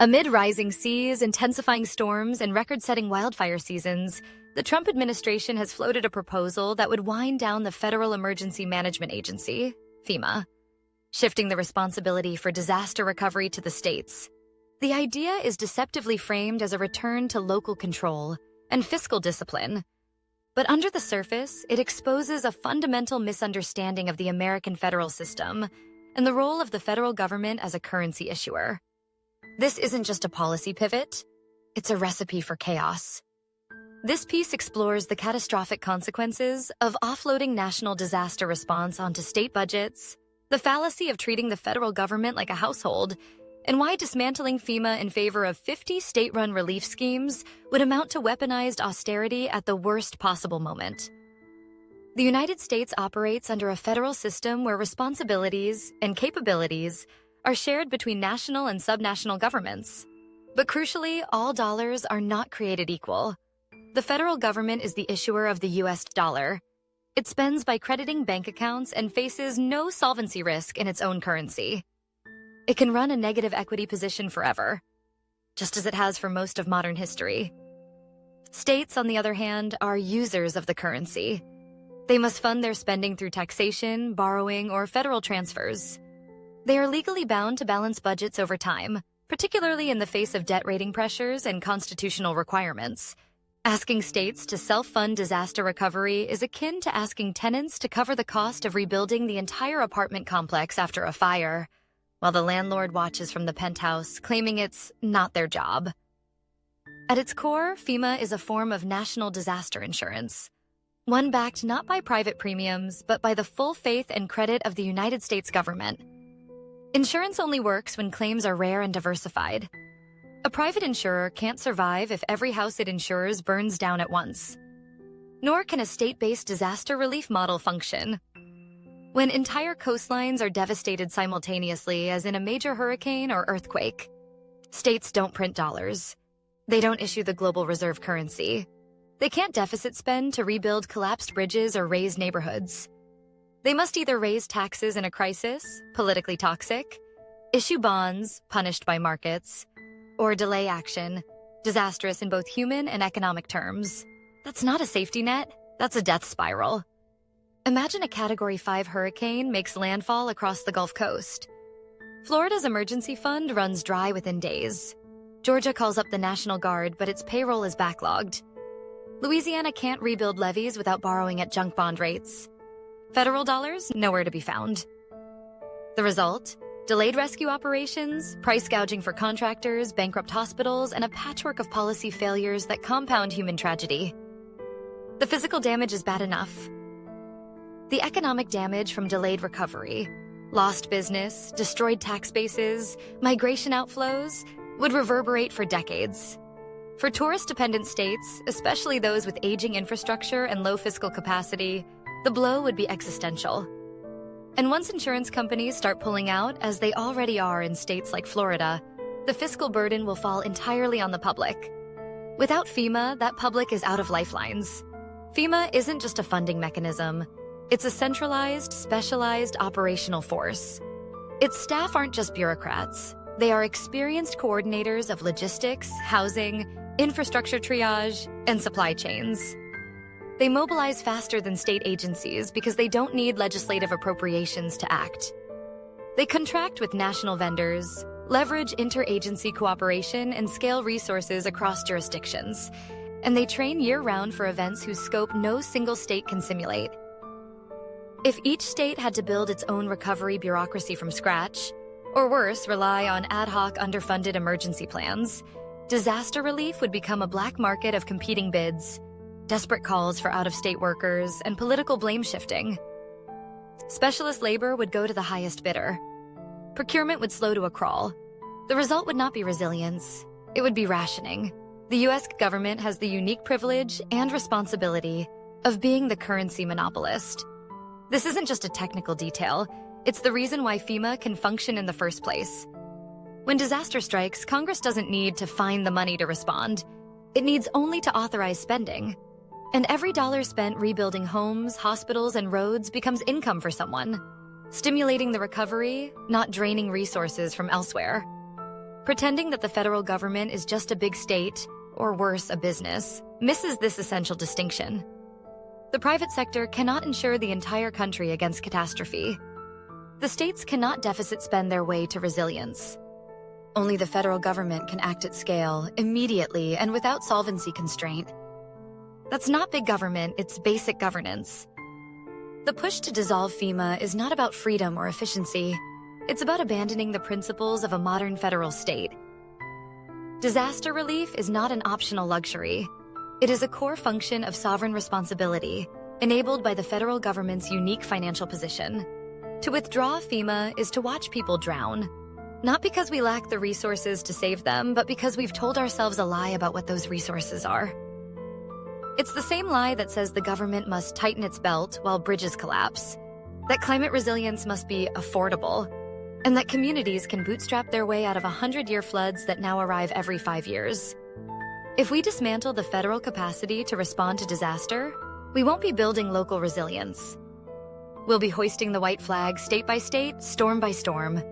Amid rising seas, intensifying storms, and record-setting wildfire seasons, the Trump administration has floated a proposal that would wind down the Federal Emergency Management Agency, FEMA, shifting the responsibility for disaster recovery to the states. The idea is deceptively framed as a return to local control and fiscal discipline. But under the surface, it exposes a fundamental misunderstanding of the American federal system and the role of the federal government as a currency issuer. This isn't just a policy pivot, it's a recipe for chaos. This piece explores the catastrophic consequences of offloading national disaster response onto state budgets, the fallacy of treating the federal government like a household, and why dismantling FEMA in favor of 50 state-run relief schemes would amount to weaponized austerity at the worst possible moment. The United States operates under a federal system where responsibilities and capabilities are shared between national and subnational governments. But crucially, all dollars are not created equal. The federal government is the issuer of the U.S. dollar. It spends by crediting bank accounts and faces no solvency risk in its own currency. It can run a negative equity position forever, just as it has for most of modern history. States, on the other hand, are users of the currency. They must fund their spending through taxation, borrowing, or federal transfers. They are legally bound to balance budgets over time, particularly in the face of debt rating pressures and constitutional requirements. Asking states to self-fund disaster recovery is akin to asking tenants to cover the cost of rebuilding the entire apartment complex after a fire, while the landlord watches from the penthouse, claiming it's not their job. At its core, FEMA is a form of national disaster insurance, one backed not by private premiums, but by the full faith and credit of the United States government. Insurance only works when claims are rare and diversified. A private insurer can't survive if every house it insures burns down at once. Nor can a state-based disaster relief model function. When entire coastlines are devastated simultaneously, as in a major hurricane or earthquake, states don't print dollars. They don't issue the global reserve currency. They can't deficit spend to rebuild collapsed bridges or raise neighborhoods. They must either raise taxes in a crisis, politically toxic, issue bonds, punished by markets, or delay action, disastrous in both human and economic terms. That's not a safety net, that's a death spiral. Imagine a Category 5 hurricane makes landfall across the Gulf Coast. Florida's emergency fund runs dry within days. Georgia calls up the National Guard, but its payroll is backlogged. Louisiana can't rebuild levees without borrowing at junk bond rates. Federal dollars, nowhere to be found. The result? Delayed rescue operations, price gouging for contractors, bankrupt hospitals, and a patchwork of policy failures that compound human tragedy. The physical damage is bad enough. The economic damage from delayed recovery, lost business, destroyed tax bases, migration outflows, would reverberate for decades. For tourist-dependent states, especially those with aging infrastructure and low fiscal capacity, the blow would be existential. And once insurance companies start pulling out, as they already are in states like Florida, the fiscal burden will fall entirely on the public. Without FEMA, that public is out of lifelines. FEMA isn't just a funding mechanism. It's a centralized, specialized operational force. Its staff aren't just bureaucrats. They are experienced coordinators of logistics, housing, infrastructure triage, and supply chains. They mobilize faster than state agencies because they don't need legislative appropriations to act. They contract with national vendors, leverage interagency cooperation, and scale resources across jurisdictions. And they train year-round for events whose scope no single state can simulate. If each state had to build its own recovery bureaucracy from scratch, or worse, rely on ad hoc underfunded emergency plans, disaster relief would become a black market of competing bids, desperate calls for out-of-state workers, and political blame shifting. Specialist labor would go to the highest bidder. Procurement would slow to a crawl. The result would not be resilience, it would be rationing. The U.S. government has the unique privilege and responsibility of being the currency monopolist. This isn't just a technical detail, it's the reason why FEMA can function in the first place. When disaster strikes, Congress doesn't need to find the money to respond. It needs only to authorize spending. And every dollar spent rebuilding homes, hospitals, and roads becomes income for someone, stimulating the recovery, not draining resources from elsewhere. Pretending that the federal government is just a big state, or worse, a business, misses this essential distinction. The private sector cannot insure the entire country against catastrophe. The states cannot deficit spend their way to resilience. Only the federal government can act at scale, immediately, and without solvency constraint. That's not big government, it's basic governance. The push to dissolve FEMA is not about freedom or efficiency. It's about abandoning the principles of a modern federal state. Disaster relief is not an optional luxury. It is a core function of sovereign responsibility, enabled by the federal government's unique financial position. To withdraw FEMA is to watch people drown. Not because we lack the resources to save them, but because we've told ourselves a lie about what those resources are. It's the same lie that says the government must tighten its belt while bridges collapse, that climate resilience must be affordable, and that communities can bootstrap their way out of 100-year floods that now arrive every 5 years. If we dismantle the federal capacity to respond to disaster, we won't be building local resilience. We'll be hoisting the white flag state by state, storm by storm.